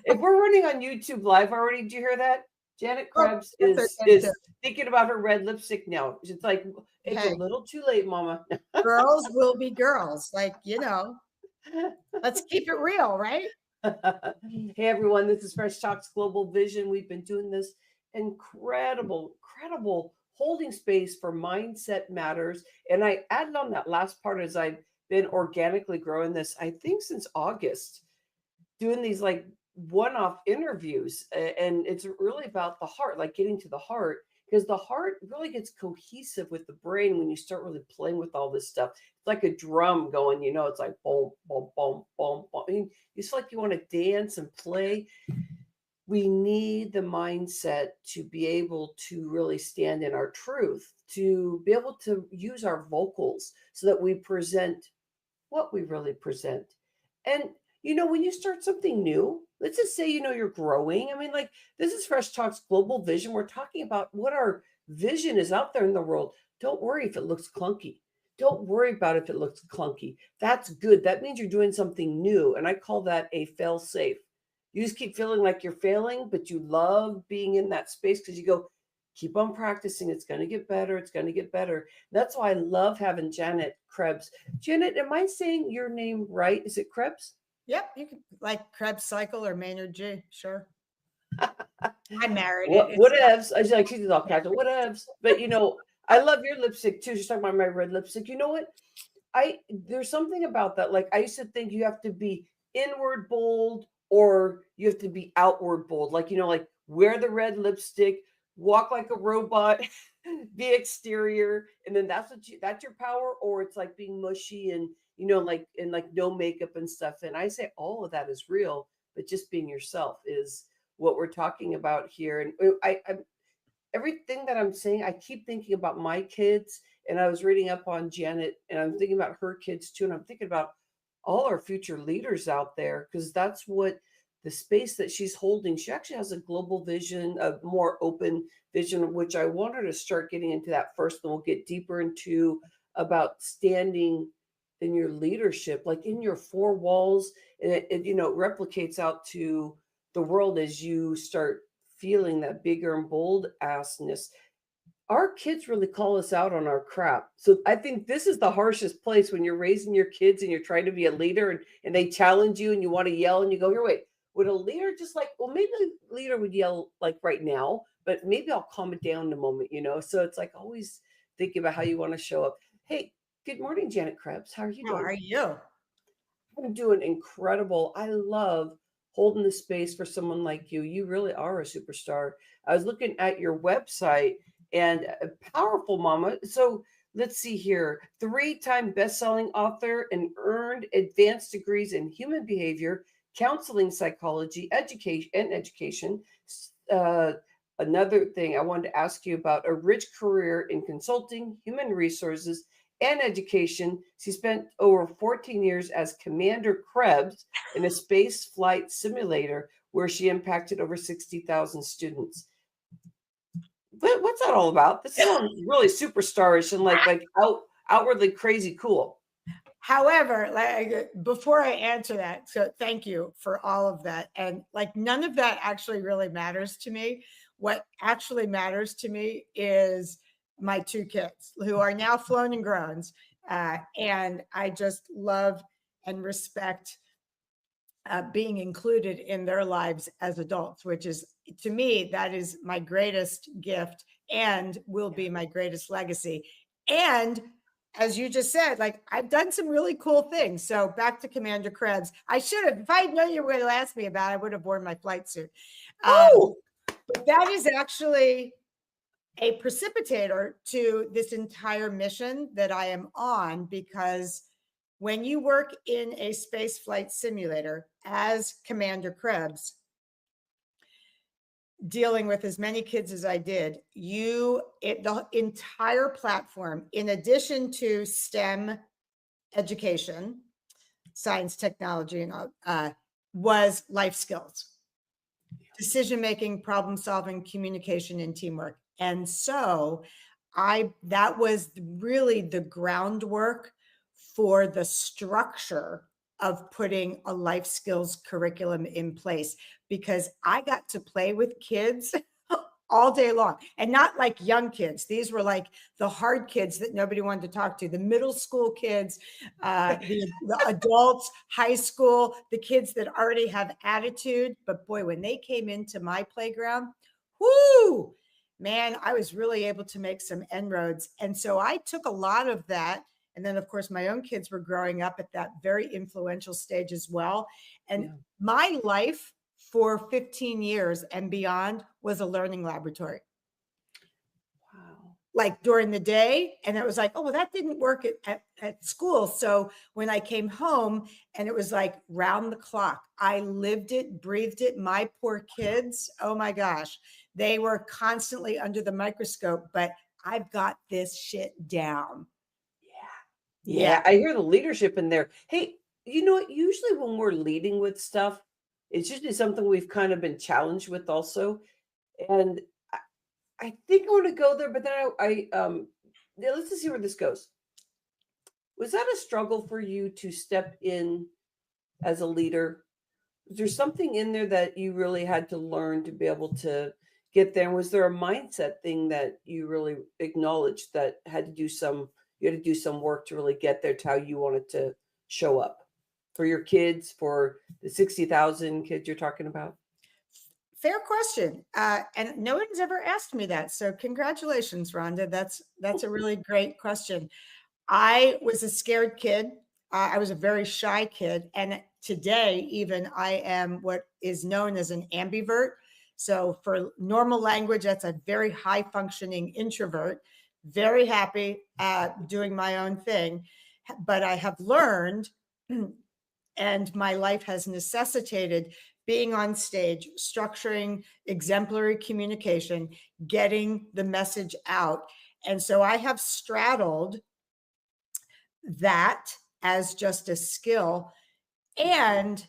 If we're running on YouTube Live already, did you hear that? Janet Oh, Krebs yes, I did is too. thinking about her red lipstick now. It's like it's a Hey, little too late, Mama. girls will be girls. Like, let's keep it real, right? Hey everyone, this is Fresh Talks Global Vision. We've been doing this incredible holding space for mindset matters. And I added on that last part as I've been organically growing this, I think since August, doing these like one-off interviews. And it's really about the heart, like getting to the heart, because the heart really gets cohesive with the brain when you start really playing with all this stuff. It's like a drum going, it's like boom, boom, boom, boom, boom. I mean, you feel like you want to dance and play. We need the mindset to be able to really stand in our truth, to be able to use our vocals so that we present what we really present. And when you start something new, let's just say you're growing. I mean, like, this is Fresh Talks Global Vision. We're talking about what our vision is out there in the world. Don't worry if it looks clunky. Don't worry about if it looks clunky. That's good. That means you're doing something new. And I call that a fail safe. You just keep feeling like you're failing, but you love being in that space because you go, keep on practicing. It's going to get better. It's going to get better. That's why I love having Janet Krebs. Janet, am I saying your name right? Is it Krebs? Yep, you can like Krebs Cycle or Maynard G. Sure. I married it. Whatevs. I was like, she's all casual. Whatevs. But I love your lipstick too. She's talking about my red lipstick. You know what? There's something about that. Like, I used to think you have to be inward bold or you have to be outward bold. Like, like wear the red lipstick, walk like a robot, be exterior, and then that's your power. Or it's like being mushy and like no makeup and stuff. And I say all of that is real, but just being yourself is what we're talking about here. And I everything that I'm saying, I keep thinking about my kids. And I was reading up on Janet, and I'm thinking about her kids too. And I'm thinking about all our future leaders out there, because that's what the space that she's holding. She actually has a global vision, a more open vision, which I want her to start getting into that first. And we'll get deeper into about standing in your leadership, like in your four walls. And it replicates out to the world as you start feeling that bigger and bold assness. Our kids really call us out on our crap. So I think this is the harshest place when you're raising your kids and you're trying to be a leader, and they challenge you and you want to yell and you go, here, wait, would a leader just like, well, maybe a leader would yell like right now, but maybe I'll calm it down in a moment, So it's like always thinking about how you want to show up. Hey, good morning, Janet Krebs. How are you How doing? are you? I'm doing incredible. I love holding the space for someone like you. You really are a superstar. I was looking at your website, and a powerful mama. So let's see here. 3-time best-selling author and earned advanced degrees in human behavior, counseling psychology, education. Uh, Another thing I wanted to ask you about: a rich career in consulting, human resources, and education. She spent over 14 years as Commander Krebs in a space flight simulator where she impacted over 60,000 students. What's that all about? This sounds really superstarish and like outwardly crazy cool. However, like before I answer that, so thank you for all of that. And like none of that actually really matters to me. What actually matters to me is my 2 kids who are now flown and growns. And I just love and respect being included in their lives as adults, which is, to me, that is my greatest gift and will be my greatest legacy. And as you just said, like I've done some really cool things. So back to Commander Krebs. I should have, if I had known you were going to ask me about it, I would have worn my flight suit. But that is actually a precipitator to this entire mission that I am on, because when you work in a space flight simulator as Commander Krebs, dealing with as many kids as I did, the entire platform, in addition to STEM education, science, technology, and was life skills, decision-making, problem-solving, communication, and teamwork. And so that was really the groundwork for the structure of putting a life skills curriculum in place, because I got to play with kids all day long, and not like young kids. These were like the hard kids that nobody wanted to talk to, the middle school kids, the adults, high school, the kids that already have attitude. But boy, when they came into my playground, whoo, man, I was really able to make some inroads. And so I took a lot of that. And then, of course, my own kids were growing up at that very influential stage as well. And Yeah. my life for 15 years and beyond was a learning laboratory. Wow. Like during the day, and it was like, oh, well, that didn't work at school. So when I came home, and it was like round the clock, I lived it, breathed it. My poor kids, oh my gosh, they were constantly under the microscope, but I've got this shit down. Yeah, I hear the leadership in there. Hey, you know what? Usually when we're leading with stuff, it's usually something we've kind of been challenged with also. And I think I want to go there, but then yeah, let's just see where this goes. Was that a struggle for you to step in as a leader? Was there something in there that you really had to learn to be able to get there? And was there a mindset thing that you really acknowledged that you had to do some work to really get there to how you wanted to show up for your kids, for the 60,000 kids you're talking about? Fair question. And no one's ever asked me that. So congratulations, Rhonda. That's a really great question. I was a scared kid. I was a very shy kid. And today, even, I am what is known as an ambivert. So for normal language, that's a very high functioning introvert, very happy doing my own thing. But I have learned, and my life has necessitated being on stage, structuring exemplary communication, getting the message out. And so I have straddled that as just a skill. And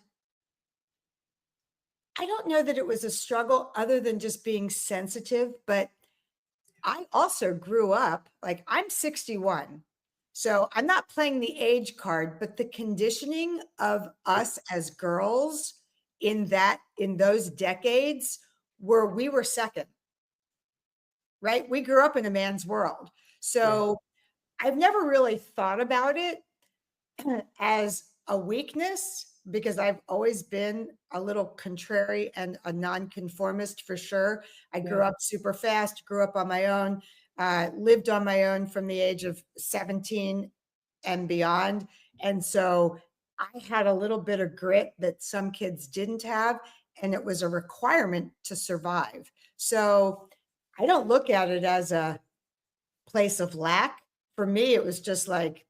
I don't know that it was a struggle other than just being sensitive, but I also grew up, like, I'm 61. So I'm not playing the age card, but the conditioning of us as girls in those decades where we were second, right? We grew up in a man's world. So I've never really thought about it as a weakness, because I've always been a little contrary and a nonconformist for sure. I grew up super fast, grew up on my own, lived on my own from the age of 17 and beyond. And so I had a little bit of grit that some kids didn't have, and it was a requirement to survive. So I don't look at it as a place of lack. For me, it was just like,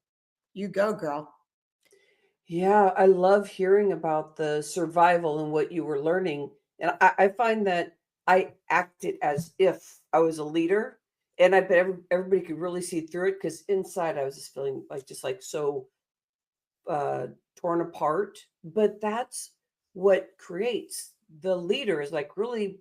you go, girl. Yeah, I love hearing about the survival and what you were learning. And I find that I acted as if I was a leader, and I bet everybody could really see through it because inside I was just feeling like so uh, torn apart. But that's what creates the leader, is like really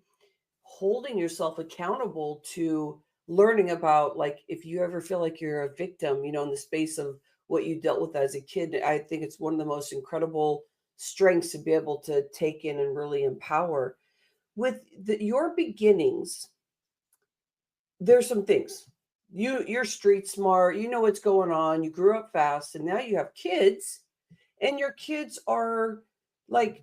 holding yourself accountable to learning about, like, if you ever feel like you're a victim, in the space of what you dealt with as a kid. I think it's one of the most incredible strengths to be able to take in and really empower. With your beginnings, there's some things. You're street smart, you know what's going on, you grew up fast, and now you have kids, and your kids are like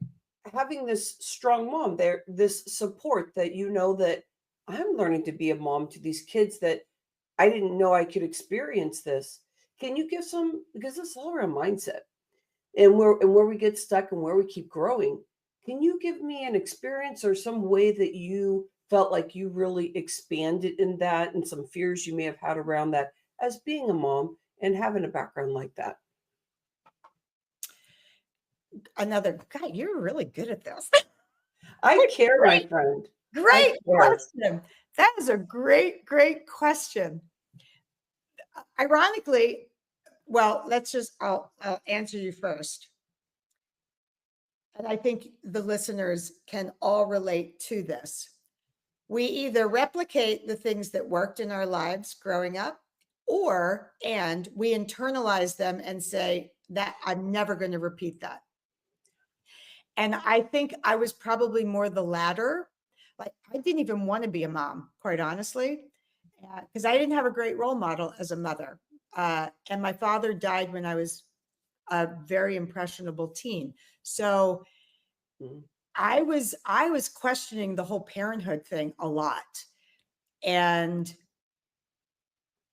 having this strong mom there, this support that that I'm learning to be a mom to these kids that I didn't know I could experience this. Can you give some, because it's all around mindset and where we get stuck and where we keep growing. Can you give me an experience or some way that you felt like you really expanded in that, and some fears you may have had around that as being a mom and having a background like that? Another guy, you're really good at this. I care, my Great, friend. I great care. question. That is a great, great question. Ironically, well, I'll answer you first. And I think the listeners can all relate to this. We either replicate the things that worked in our lives growing up, and we internalize them and say, that I'm never going to repeat that. And I think I was probably more the latter. Like, I didn't even want to be a mom, quite honestly, because I didn't have a great role model as a mother. And my father died when I was a very impressionable teen. So I was questioning the whole parenthood thing a lot. And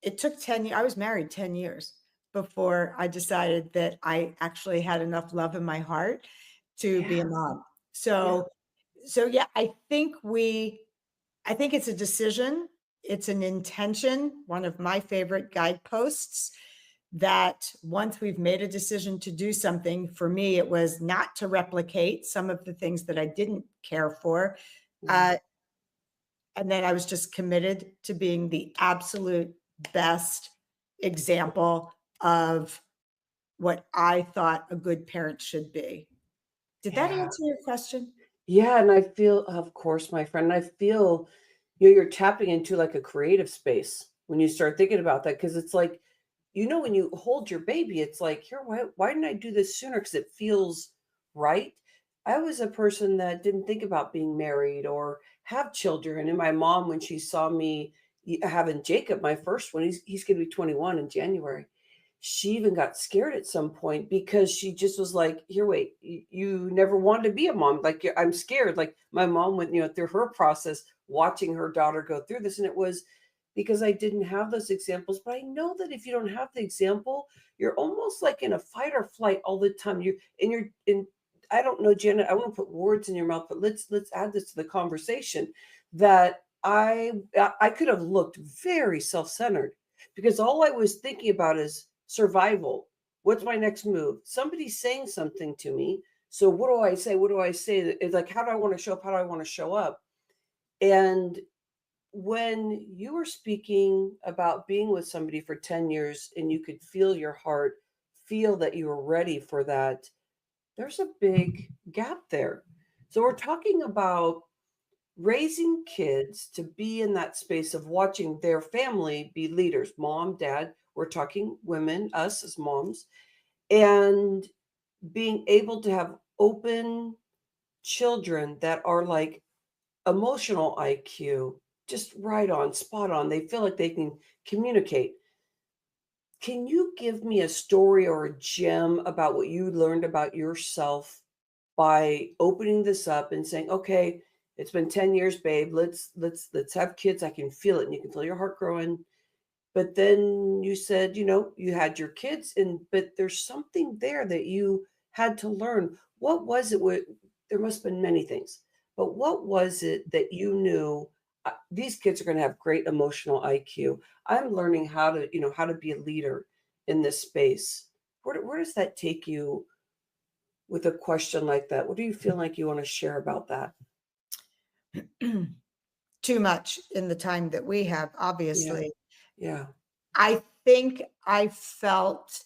it took 10 years. I was married 10 years before I decided that I actually had enough love in my heart to be a mom. So yeah, I think it's a decision. It's an intention. One of my favorite guideposts, that once we've made a decision to do something, for me, it was not to replicate some of the things that I didn't care for. And then I was just committed to being the absolute best example of what I thought a good parent should be. Did that answer your question? Yeah, and I feel, of course, my friend, I feel you're tapping into like a creative space when you start thinking about that, because it's like, when you hold your baby, it's like, here, why didn't I do this sooner? Because it feels right. I was a person that didn't think about being married or have children. And my mom, when she saw me having Jacob, my first one, he's going to be 21 in January. She even got scared at some point because she just was like, here, wait, you never wanted to be a mom. Like, I'm scared. Like, my mom went, through her process, watching her daughter go through this. And it was because I didn't have those examples. But I know that if you don't have the example, you're almost like in a fight or flight all the time. I don't know, Janet, I want to put words in your mouth, but let's add this to the conversation, that I could have looked very self-centered, because all I was thinking about is survival. What's my next move? Somebody's saying something to me. So what do I say? What do I say? It's like, how do I want to show up? How do I want to show up? And when you were speaking about being with somebody for 10 years and you could feel your heart, feel that you were ready for that, there's a big gap there. So we're talking about raising kids to be in that space of watching their family be leaders, mom, dad. We're talking women, us as moms, and being able to have open children that are like emotional IQ, just right on, spot on. They feel like they can communicate. Can you give me a story or a gem about what you learned about yourself by opening this up and saying, okay, it's been 10 years, babe. Let's have kids. I can feel it, and you can feel your heart growing. But then you said, you had your kids, but there's something there that you had to learn. What was it? There must have been many things, but what was it that you knew? These kids are going to have great emotional IQ. I'm learning how to be a leader in this space. Where does that take you with a question like that? What do you feel like you want to share about that? Too much in the time that we have, obviously. Yeah. I think I felt,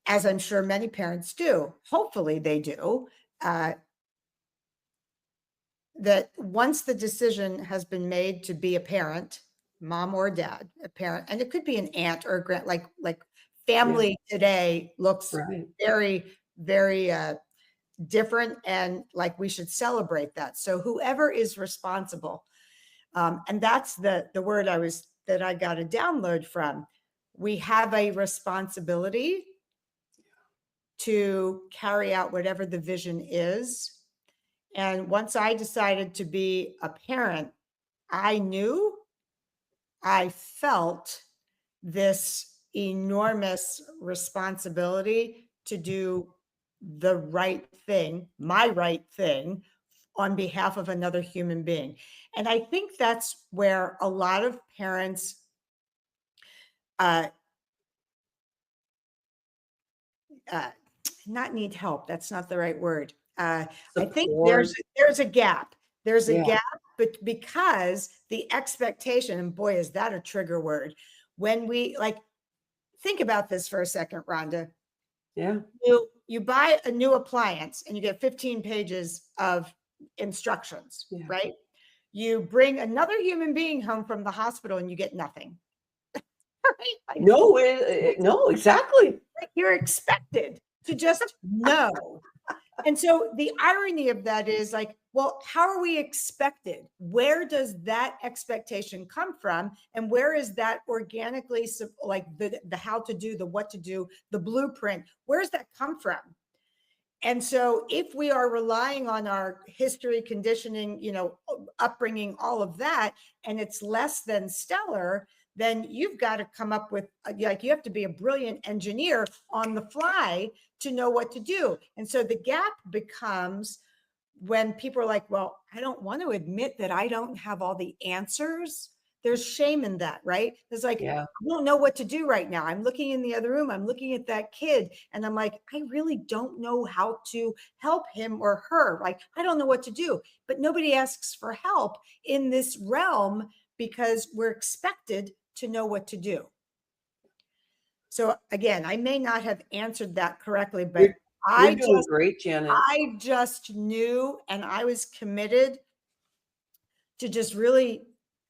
as I'm sure many parents do, hopefully they do, that once the decision has been made to be a parent, mom or dad, a parent, and it could be an aunt or a grand, like family today looks very, very different, and like we should celebrate that. So whoever is responsible, and that's the word that I got a download from. We have a responsibility to carry out whatever the vision is. And once I decided to be a parent, I felt this enormous responsibility to do the right thing, my right thing, on behalf of another human being. And I think that's where a lot of parents not need help. That's not the right word. I think there's a gap. There's a gap, but because the expectation, and boy, is that a trigger word. When we think about this for a second, Rhonda. Yeah. You buy a new appliance and you get 15 pages of instructions, right? You bring another human being home from the hospital and you get nothing. Right? No, exactly. You're expected to just know. And so the irony of that is like, well, how are we expected? Where does that expectation come from? And where is that organically, like the how to do, the what to do, the blueprint, where does that come from? And so if we are relying on our history, conditioning, upbringing, all of that, and it's less than stellar, then you've got to come up with, like, you have to be a brilliant engineer on the fly to know what to do. And so the gap becomes when people are like, well, I don't want to admit that I don't have all the answers. There's shame in that, right? There's like, Yeah. I don't know what to do right now. I'm looking in the other room. I'm looking at that kid and I'm like, I really don't know how to help him or her. Like, I don't know what to do, but nobody asks for help in this realm because we're expected to know what to do. So again, I may not have answered that correctly, but you're doing great, Janet. I just knew, and I was committed to just really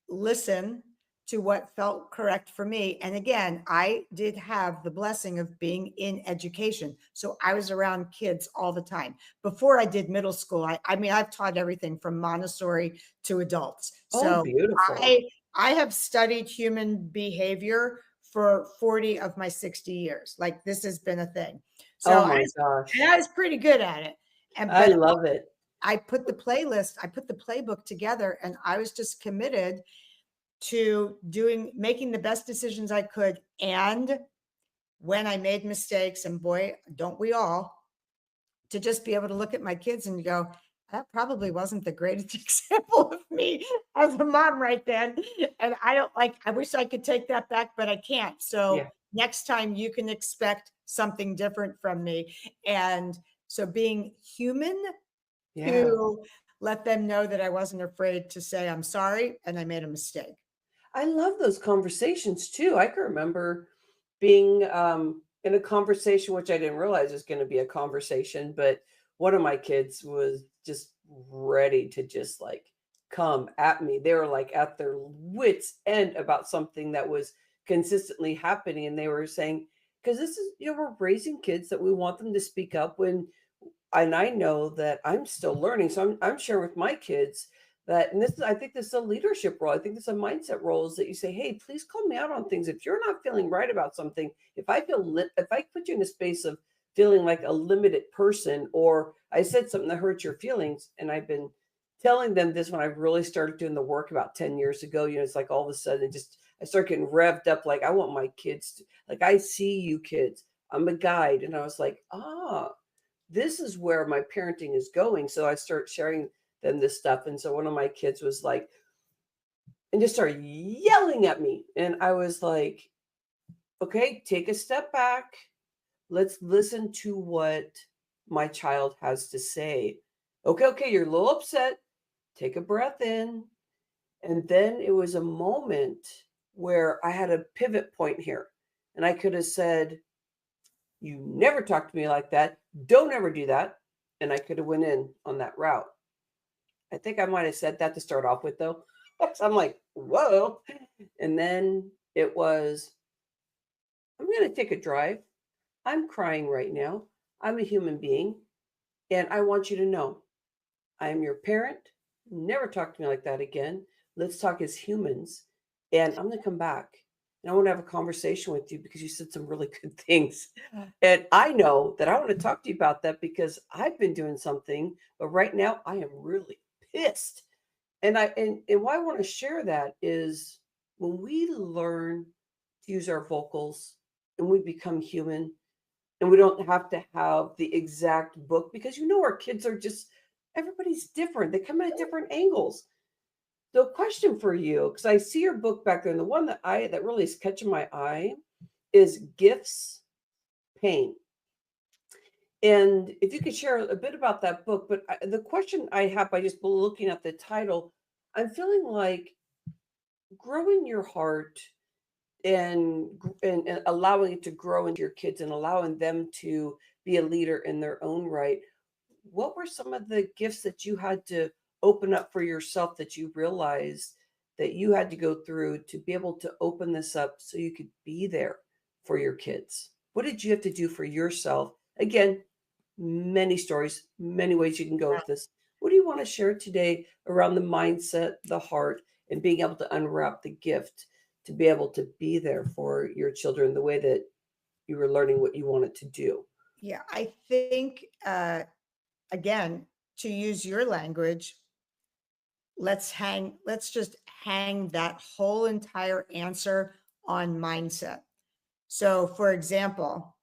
listen to what felt correct for me. And again, I did have the blessing of being in education. So I was around kids all the time. Before I did middle school, I mean, I've taught everything from Montessori to adults. So beautiful. I have studied human behavior for 40 of my 60 years. Like, this has been a thing. So oh my gosh. I was pretty good at it. And I love it. I put the playbook together, and I was just committed to making the best decisions I could. And when I made mistakes, and boy, don't we all, to just be able to look at my kids and go, that probably wasn't the greatest example of me as a mom right then. And I wish I could take that back, but I can't. So next time you can expect something different from me. And so being human, to let them know that I wasn't afraid to say, I'm sorry, and I made a mistake. I love those conversations too. I can remember being in a conversation, which I didn't realize was going to be a conversation, but one of my kids was just ready to just like come at me. They were like at their wits' end about something that was consistently happening. And they were saying, because this is, we're raising kids that we want them to speak up when, and I know that I'm still learning. So I'm sharing with my kids that, and I think this is a leadership role. I think this is a mindset role, is that you say, hey, please call me out on things. If you're not feeling right about something, if I put you in a space of feeling like a limited person, or I said something that hurt your feelings, and I've been telling them this when I really started doing the work about 10 years ago, it's like all of a sudden I start getting revved up. Like, I want my kids to, like, I see you kids, I'm a guide. And I was like, this is where my parenting is going. So I start sharing them this stuff. And so one of my kids was like, and just started yelling at me. And I was like, okay, take a step back. Let's listen to what my child has to say. Okay, you're a little upset. Take a breath in. And then it was a moment where I had a pivot point here. And I could have said, you never talk to me like that. Don't ever do that. And I could have went in on that route. I think I might have said that to start off with, though. So I'm like, whoa. And then it was, I'm going to take a drive. I'm crying right now. I'm a human being. And I want you to know, I am your parent. Never talk to me like that again. Let's talk as humans. And I'm going to come back. And I want to have a conversation with you because you said some really good things. And I know that I want to talk to you about that because I've been doing something, but right now I am really pissed. And why I want to share that is when we learn to use our vocals and we become human, and we don't have to have the exact book, because our kids are just, everybody's different. They come at different angles. So question for you, because I see your book back there, and the one that really is catching my eye is Gifts, Pain. And if you could share a bit about that book. But the question I have by just looking at the title, I'm feeling like growing your heart and allowing it to grow into your kids and allowing them to be a leader in their own right. What were some of the gifts that you had to open up for yourself, that you realized that you had to go through to be able to open this up so you could be there for your kids? What did you have to do for yourself? Again, many stories, many ways you can go with this. What do you want to share today around the mindset, the heart, and being able to unwrap the gift to be able to be there for your children the way that you were learning what you wanted to do? Yeah, I think, again, to use your language, let's just hang that whole entire answer on mindset. So, for example,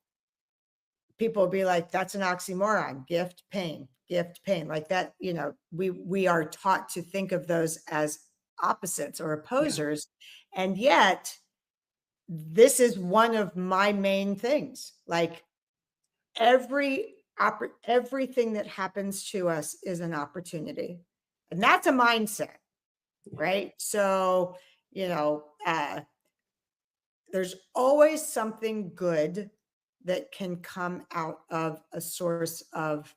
people will be like, that's an oxymoron, gift, pain, like that. We are taught to think of those as opposites or Yeah. opposers. And yet, this is one of my main things. Like everything that happens to us is an opportunity. And that's a mindset, right? So, there's always something good that can come out of a source of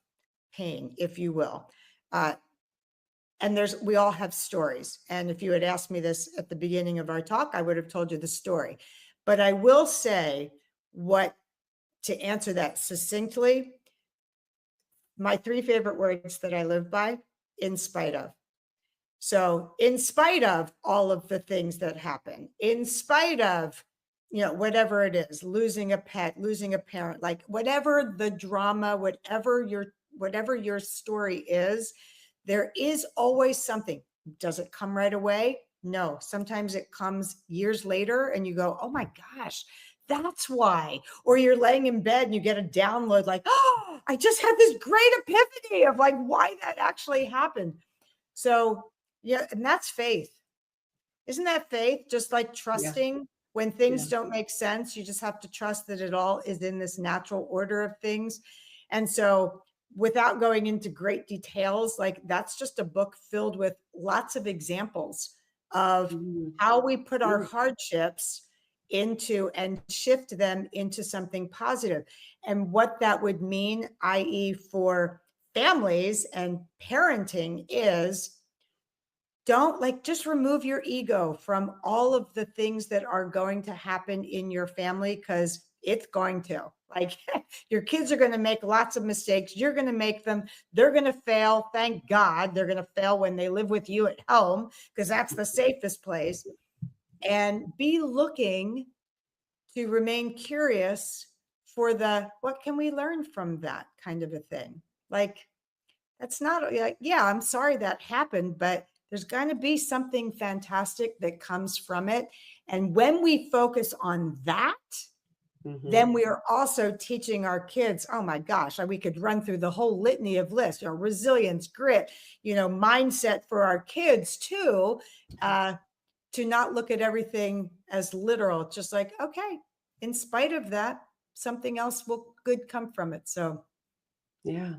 pain, if you will. Uh, and we all have stories. And if you had asked me this at the beginning of our talk, I would have told you the story. But I will say to answer that succinctly, my 3 favorite words that I live by: in spite of. So, in spite of all of the things that happen, in spite of, whatever it is, losing a pet, losing a parent, like whatever the drama, whatever your story is, there is always something. Does it come right away? No. Sometimes it comes years later and you go, oh my gosh, that's why. Or you're laying in bed and you get a download like, oh, I just had this great epiphany of like why that actually happened. So, yeah, and that's faith. Isn't that faith? Just like Yeah. trusting when Yeah. things don't make sense, you just have to trust that it all is in this natural order of things. And so, without going into great details, like that's just a book filled with lots of examples of Mm, how we put our yeah. hardships into and shift them into something positive, and what that would mean, i.e., for families and parenting, is just remove your ego from all of the things that are going to happen in your family, because it's going to. Like your kids are going to make lots of mistakes. You're going to make them. They're going to fail. Thank God they're going to fail when they live with you at home, because that's the safest place. And be looking to remain curious for what can we learn from that kind of a thing. Like, that's not like, yeah, I'm sorry that happened, but there's going to be something fantastic that comes from it. And when we focus on that, then we are also teaching our kids, oh my gosh, we could run through the whole litany of lists, resilience, grit, mindset for our kids too, to not look at everything as literal, just like, okay, in spite of that, something else will good come from it. So Yeah. Yeah.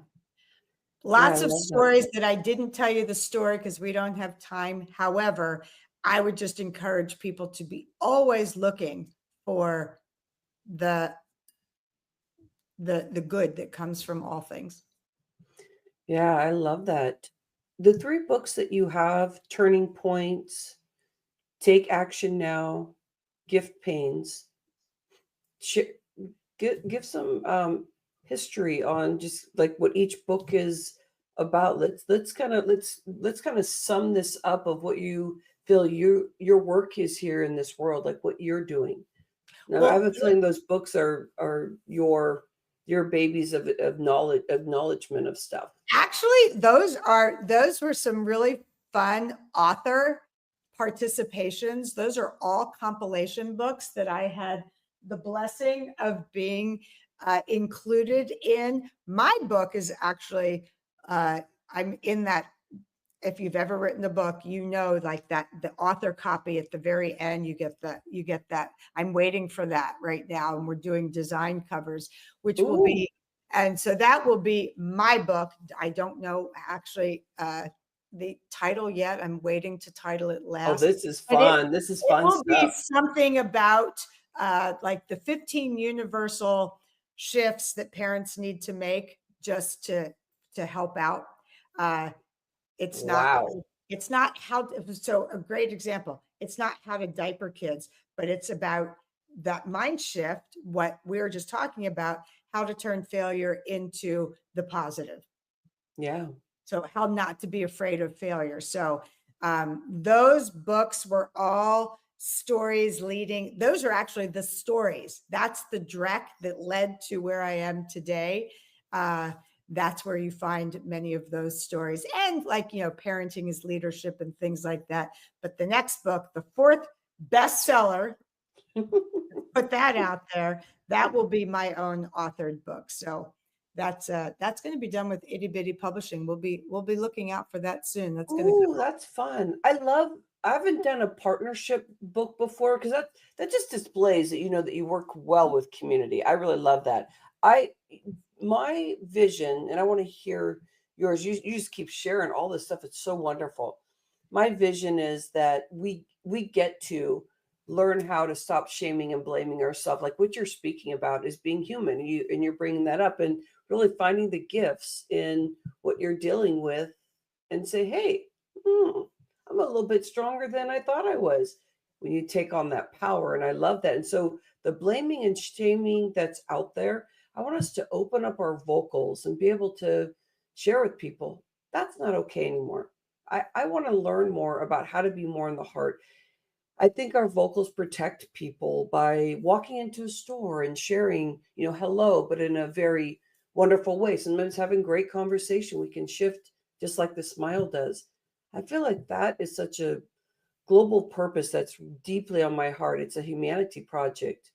I lots of love that. stories that I didn't tell you the story because we don't have time. However, I would just encourage people to be always looking for the good that comes from all things. Yeah. I love that. The 3 books that you have, Turning Points, Take Action Now, Gift Pains, sh- give some history on just like what each book is about. Let's kind of sum this up of what you feel your work is here in this world, like what you're doing. Now, I have Well, a feeling those books are your babies of knowledge, acknowledgement of stuff. actually, those were some really fun author participations. Those are all compilation books that I had the blessing of being included in. My book is actually I'm in that. If you've ever written a book, like that the author copy at the very end, you get that. I'm waiting for that right now, and we're doing design covers, which will Ooh. be, and so that will be my book. I don't know actually the title yet. I'm waiting to title it Oh, last, this is and it fun. This is it fun will be stuff. something about like the 15 universal shifts that parents need to make just to help out. It's not Wow. it's not how so a great example. It's not how to diaper kids, but it's about that mind shift, what we were just talking about, how to turn failure into the positive. Yeah. So how not to be afraid of failure. So those books were all stories leading. Those are actually the stories. That's the dreck that led to where I am today. That's where you find many of those stories, and like, parenting is leadership and things like that. But the next book, the fourth bestseller, put that out there. That will be my own authored book. So that's going to be done with Itty Bitty Publishing. We'll be looking out for that soon. That's going to Ooh, that's fun. I haven't done a partnership book before because that just displays that that you work well with community. I really love that. I My vision, and I want to hear yours. You just keep sharing all this stuff. It's so wonderful. My vision is that we get to learn how to stop shaming and blaming ourselves. Like what you're speaking about is being human. You're bringing that up and really finding the gifts in what you're dealing with and say, hey, I'm a little bit stronger than I thought I was when you take on that power. And I love that. And so the blaming and shaming that's out there, I want us to open up our vocals and be able to share with people that's not okay anymore. I want to learn more about how to be more in the heart. I think our vocals protect people by walking into a store and sharing, hello, but in a very wonderful way. Sometimes having great conversation, we can shift just like the smile does. I feel like that is such a global purpose that's deeply on my heart. It's a humanity project.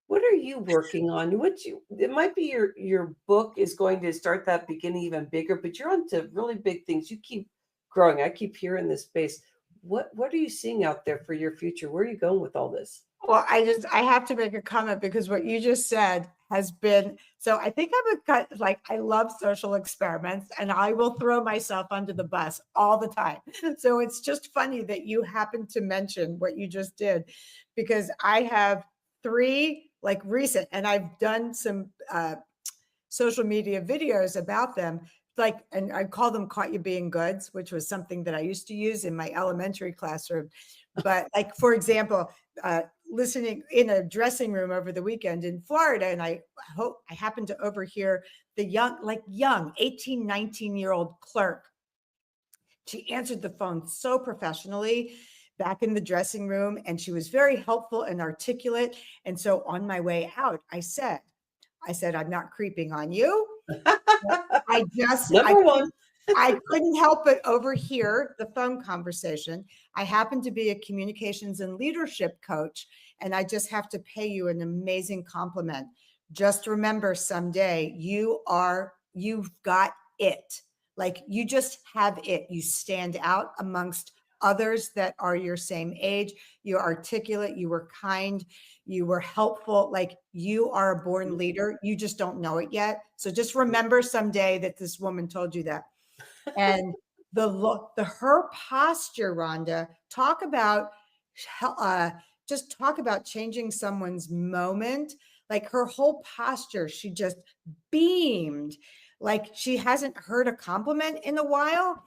What are you working on? It might be your book is going to start that beginning even bigger, but you're on to really big things. You keep growing. I keep hearing this space. What are you seeing out there for your future? Where are you going with all this? Well, I have to make a comment because what you just said has been, so I think I'm a cut, like I love social experiments and I will throw myself under the bus all the time. So it's just funny that you happen to mention what you just did, because I have three like recent, and I've done some social media videos about them, like, and I call them "Caught You Being Goods," which was something that I used to use in my elementary classroom. But like, for example, listening in a dressing room over the weekend in Florida, and I happened to overhear the young 18, 19-year-old clerk. She answered the phone so professionally back in the dressing room, and she was very helpful and articulate. And so on my way out, I said, I'm not creeping on you. Number one. I couldn't help but overhear the phone conversation. I happen to be a communications and leadership coach, and I just have to pay you an amazing compliment. Just remember, someday you've got it. Like, you just have it. You stand out amongst others that are your same age. You're articulate, you were kind, you were helpful. Like, you are a born leader. You just don't know it yet. So just remember someday that this woman told you that. And her posture, Rhonda, talk about changing someone's moment. Like, her whole posture, she just beamed like she hasn't heard a compliment in a while.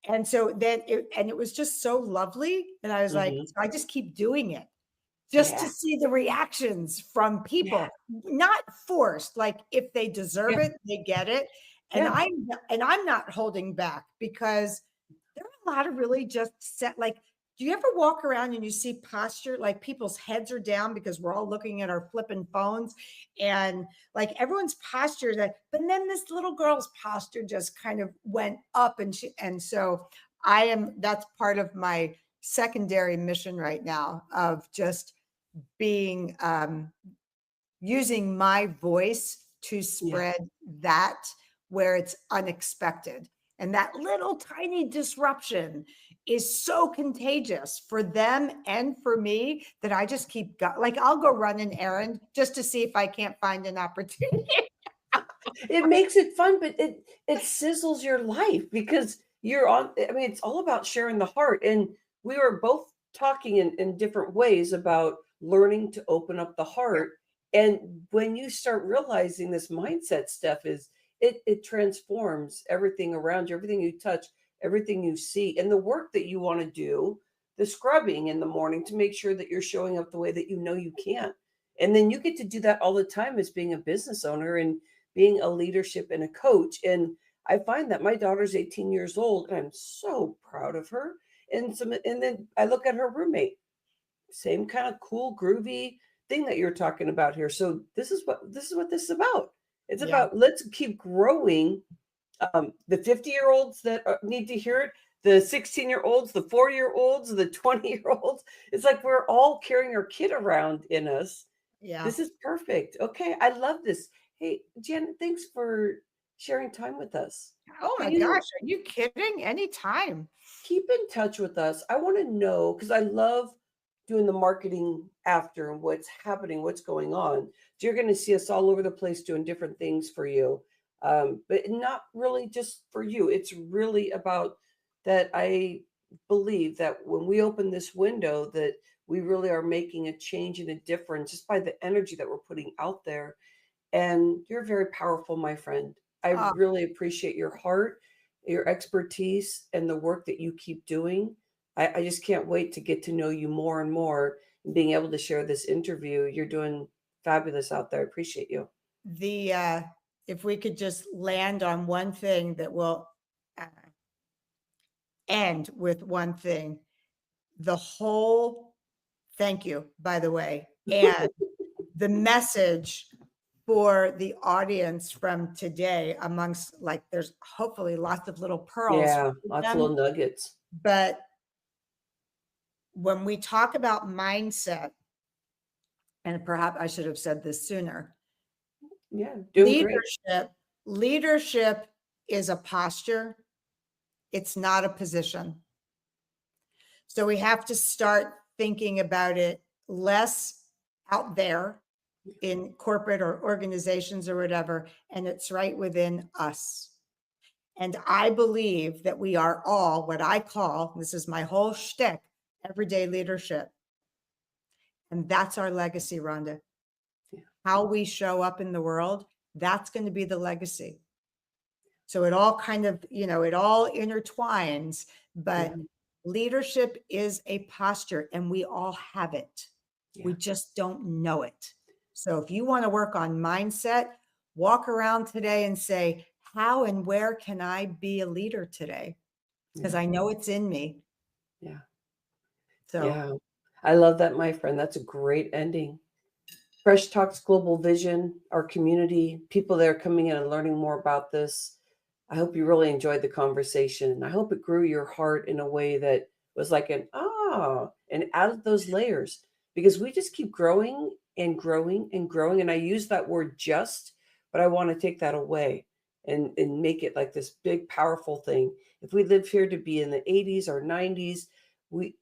And so then it was just so lovely. And I was like, so I just keep doing it just to see the reactions from people, not forced. Like, if they deserve it, they get it. And I'm not holding back, because there are a lot of really just set, like, do you ever walk around and you see posture, like people's heads are down because we're all looking at our flipping phones, and like everyone's posture but then this little girl's posture just kind of went up, and so that's part of my secondary mission right now, of just being, using my voice to spread that where it's unexpected. And that little tiny disruption is so contagious for them and for me that I just keep like, I'll go run an errand just to see if I can't find an opportunity. It makes it fun, but it sizzles your life because you're on. I mean, it's all about sharing the heart. And we were both talking in different ways about learning to open up the heart. And when you start realizing this mindset stuff it transforms everything around you, everything you touch, everything you see, and the work that you want to do the scrubbing in the morning to make sure that you're showing up the way that you know you can. And then you get to do that all the time as being a business owner and being a leadership and a coach. And I find that my daughter's 18 years old and I'm so proud of her. And then I look at her roommate, same kind of cool, groovy thing that you're talking about here. So this is about. It's Yeah. about let's keep growing. The 50-year-olds that need to hear it, the 16-year-olds, the 4-year-olds, the 20-year-olds. It's like we're all carrying our kid around in us. Yeah. This is perfect. Okay, I love this. Hey, Janet, thanks for sharing time with us. Oh my gosh, are you kidding? Anytime. Keep in touch with us. I want to know because I love doing the marketing after and what's happening, what's going on. So you're going to see us all over the place doing different things for you, but not really just for you. It's really about that. I believe that when we open this window, that we really are making a change and a difference just by the energy that we're putting out there. And you're very powerful, my friend. I Oh, really appreciate your heart, your expertise, and the work that you keep doing. I just can't wait to get to know you more and more and being able to share this interview. You're doing fabulous out there. I appreciate you. if we could just land on one thing that will uh, end with one thing, the whole, thank you, by the way, and the message for the audience from today amongst, like, there's hopefully lots of little pearls. Yeah, with lots of them, little nuggets. but when we talk about mindset, and perhaps I should have said this sooner, Yeah, doing great. leadership is a posture. It's not a position. So we have to start thinking about it less out there in corporate or organizations or whatever, and it's right within us. And I believe that we are all what I call, this is my whole shtick, everyday leadership. And that's our legacy, Rhonda. Yeah. How we show up in the world, that's going to be the legacy. So it all kind of, it all intertwines, but Yeah. leadership is a posture and we all have it. Yeah. We just don't know it. So if you want to work on mindset, walk around today and say, how and where can I be a leader today? Because Yeah. I know it's in me. Yeah. So Yeah. I love that, my friend. That's a great ending. Fresh Talks Global Vision, our community, people that are coming in and learning more about this. I hope you really enjoyed the conversation. I hope it grew your heart in a way that was like and added those layers because we just keep growing and growing and growing. And I use that word just, but I want to take that away and make it like this big, powerful thing. If we live here to be in the 80s or 90s,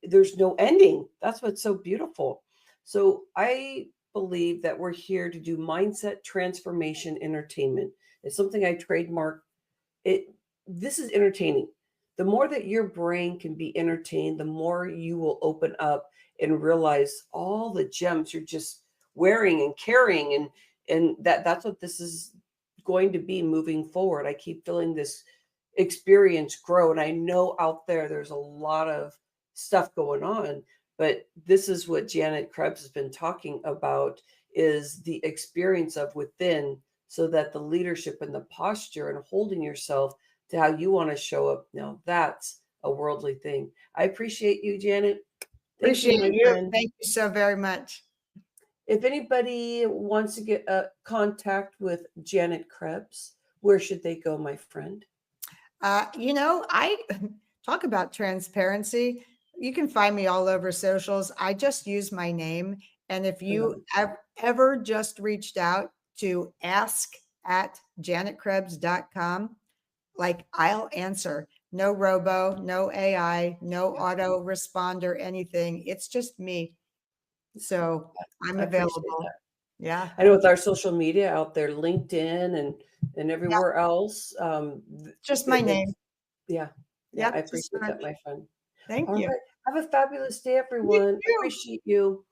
there's no ending. That's what's so beautiful. So I believe that we're here to do mindset transformation entertainment. It's something I trademark. This is entertaining. The more that your brain can be entertained, the more you will open up and realize all the gems you're just wearing and carrying, and that's what this is going to be moving forward. I keep feeling this experience grow, and I know out there's a lot of stuff going on, but this is what Janet Krebs has been talking about, is the experience of within, so that the leadership and the posture and holding yourself to how you want to show up. Now that's a worldly thing. I appreciate you, Janet. Thank you, appreciate my you. friend. Thank you so very much. If anybody wants to get contact with Janet Krebs, where should they go, my friend? I talk about transparency. You can find me all over socials. I just use my name. And if you ever just reached out to ask@janetkrebs.com, like, I'll answer. No robo, no AI, no auto responder, anything. It's just me. So I'm available. Yeah. I know with our social media out there, LinkedIn and everywhere else. Just my name. Yeah. Yeah. I appreciate that, my friend. Thank All you. right. Have a fabulous day, everyone. You too. Appreciate you.